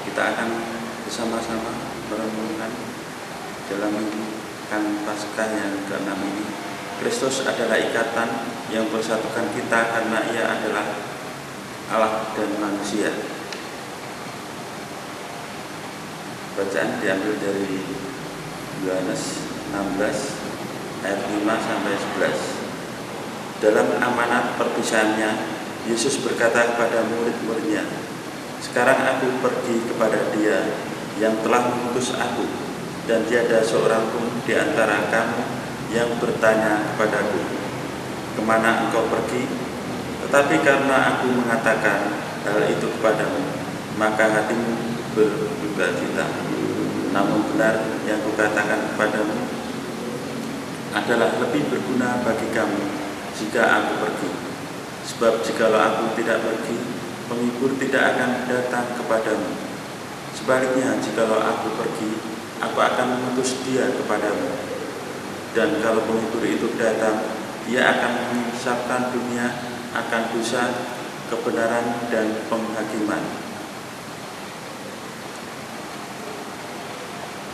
Kita akan bersama-sama merenungkan dalam pekan Paskah yang ke-6 ini. Kristus adalah ikatan yang bersatukan kita karena Ia adalah Allah dan manusia. Bacaan diambil dari Yohanes 16 ayat 5-11. Dalam amanat perpisahannya, Yesus berkata kepada murid-muridnya, "Sekarang aku pergi kepada Dia yang telah mengutus aku, dan tiada seorang pun di antara kamu yang bertanya kepadaku, 'Kemana engkau pergi?' Tetapi karena aku mengatakan hal itu kepadamu, maka hatimu berduka cita. Namun benar yang kukatakan kepadamu adalah lebih berguna bagi kamu jika aku pergi. Sebab jikalau aku tidak pergi, penghibur tidak akan datang kepadamu. Sebaliknya, jikalau aku pergi, aku akan mengutus Dia kepadamu. Dan kalau penghibur itu datang, Dia akan mengisapkan dunia akan dosa, kebenaran, dan penghakiman.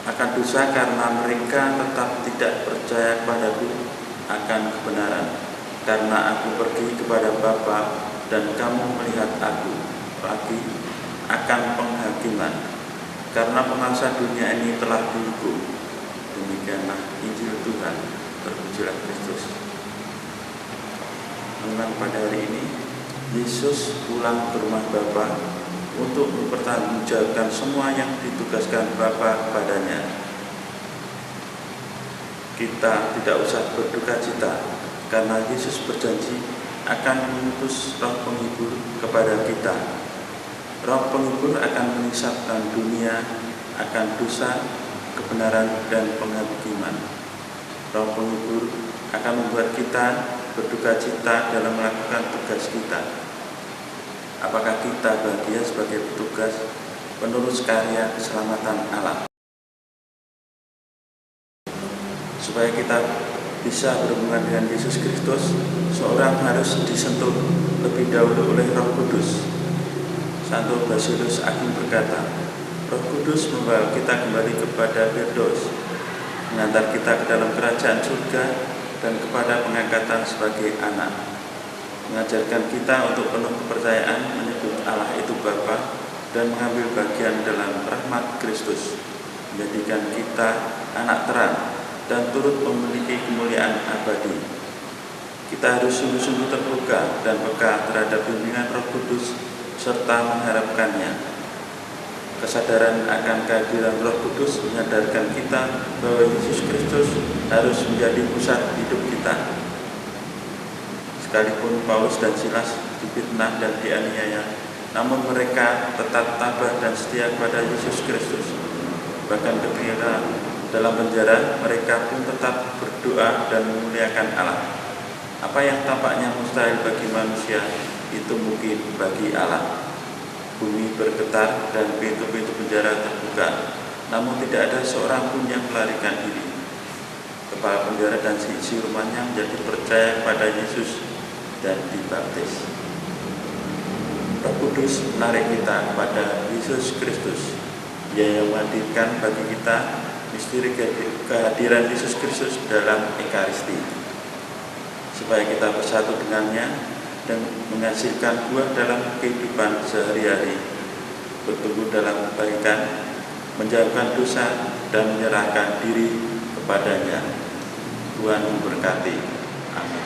Akan dosa karena mereka tetap tidak percaya kepadaku, akan kebenaran karena aku pergi kepada Bapa dan kamu melihat aku, lagi akan penghakiman karena penguasa dunia ini telah dihukum. Demikianlah Injil Tuhan. Terpujilah Kristus. Renungan pada hari ini, Yesus pulang ke rumah Bapa untuk mempertanggungjawabkan semua yang ditugaskan Bapa kepadanya. Kita tidak usah berduka cita karena Yesus berjanji akan mengutus Roh Penghibur kepada kita. Roh Penghibur akan mengisapkan dunia akan dosa, kebenaran, dan penghakiman. Roh Penghibur akan membuat kita berduka cita dalam melakukan tugas kita. Apakah kita bahagia sebagai petugas penerus karya keselamatan Allah? Supaya kita bisa berhubungan dengan Yesus Kristus, seorang harus disentuh lebih dahulu oleh Roh Kudus. Santo Basilus Agung berkata, Roh Kudus membawa kita kembali kepada Firdaus, mengantar kita ke dalam kerajaan surga dan kepada pengangkatan sebagai anak, mengajarkan kita untuk penuh kepercayaan menyebut Allah itu Bapa dan mengambil bagian dalam rahmat Kristus, menjadikan kita anak terang dan turut memiliki kemuliaan abadi. Kita harus sungguh-sungguh terbuka dan peka terhadap bimbingan Roh Kudus serta mengharapkannya. Kesadaran akan kehadiran Roh Kudus menyadarkan kita bahwa Yesus Kristus harus menjadi pusat hidup kita. Sekalipun Paulus dan Silas difitnah dan dianiaya, namun mereka tetap tabah dan setia kepada Yesus Kristus. Bahkan ketika dalam penjara, mereka pun tetap berdoa dan memuliakan Allah. Apa yang tampaknya mustahil bagi manusia, itu mungkin bagi Allah. Bumi bergetar dan pintu-pintu penjara terbuka, namun tidak ada seorang pun yang melarikan diri. Kepala penjara dan isi rumahnya menjadi percaya pada Yesus dan dibaptis. Roh Kudus menarik kita kepada Yesus Kristus. Dia yang menghadirkan bagi kita misteri kehadiran Yesus Kristus dalam Ekaristi, supaya kita bersatu dengannya dan menghasilkan buah dalam kehidupan sehari-hari, bertumbuh dalam kebaikan, menjauhkan dosa, dan menyerahkan diri kepadanya. Tuhan memberkati. Amin.